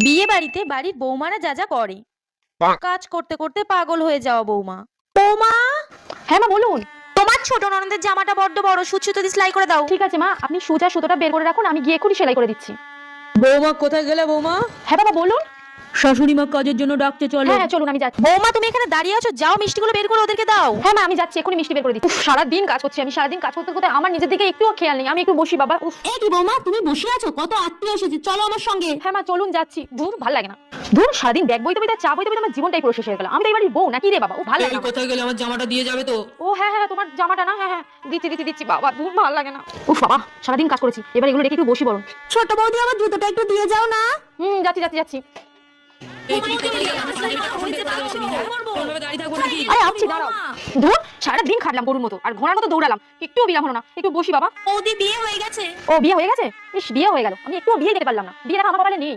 বিয়ে বাড়িতে বাড়ির বৌমারা যা যা করে, কাজ করতে করতে পাগল হয়ে যাওয়া বৌমা। বৌমা, হ্যাঁ মা বলুন। তোমার ছোট ননদের জামাটা বড্ড বড়, সুতো দিয়ে সেলাই করে দাও। ঠিক আছে মা, আপনি সুজা সুতোটা বের করে রাখুন, আমি গিয়ে এক্ষুনি সেলাই করে দিচ্ছি। বৌমা কোথায় গেলে বৌমা? হ্যাঁ বাবা বলুন। শাশুড়ি মা কাজের জন্য ডাকতে চলো। হ্যাঁ চলুন আমি যাচ্ছি। বৌমা, তুমি এখানে দাঁড়িয়ে আছো, যাও মিষ্টিগুলো বের করে ওদেরকে দাও। হ্যাঁ মা আমি যাচ্ছি, এক্ষুনি মিষ্টি বের করে দিচ্ছি। সারাদিন কাজ করছি আমি, সারাদিন কাজ করতে করতে আমার নিজের দিকে একটুও খেয়াল নেই। আমি একটু বসি বাবা। এই কি বৌমা, তুমি বসে আছো? কত আত্মীয় এসেছে, চলো আমার সঙ্গে। হ্যাঁ মা চলুন যাচ্ছি। ধুর ভালো লাগে না। ধুর সারাদিন ব্যাগ বইতে বইতে চা বইতে বইতে আমার জীবনটাই পুরো শেষ হয়ে গেল। আমি তো এবারে বউ নাকি রে বাবা? ও ভালো লাগে না। কোথায় গেলে? আমার জামাটা দিয়ে যাবে তো? ও হ্যাঁ হ্যাঁ তোমার জামাটা না? হ্যাঁ হ্যাঁ দিচ্ছি বাবা। ধুর ভালো লাগে না। উফ বাবা সারাদিন কাজ করেছি, এবার এগুলো রেখে একটু বসি বরং। ছোট বৌদি, আমার জুতোটা একটু দিয়ে যাও না। যাচ্ছি। আরে আসছি দাঁড়াও। ধুর সারাদিন খাটলাম গরুর মতো আর ঘোড়ার মতো দৌড়ালাম, একটুও বিরাম হলো না। একটু বসি বাবা। বৌদি বিয়ে হয়ে গেছে। ও বিয়ে হয়ে গেছে? ইস বিয়ে হয়ে গেল, আমি একটুও বিয়ে যেতে পারলাম না। বিয়ে দেখা আমার কপালে নেই।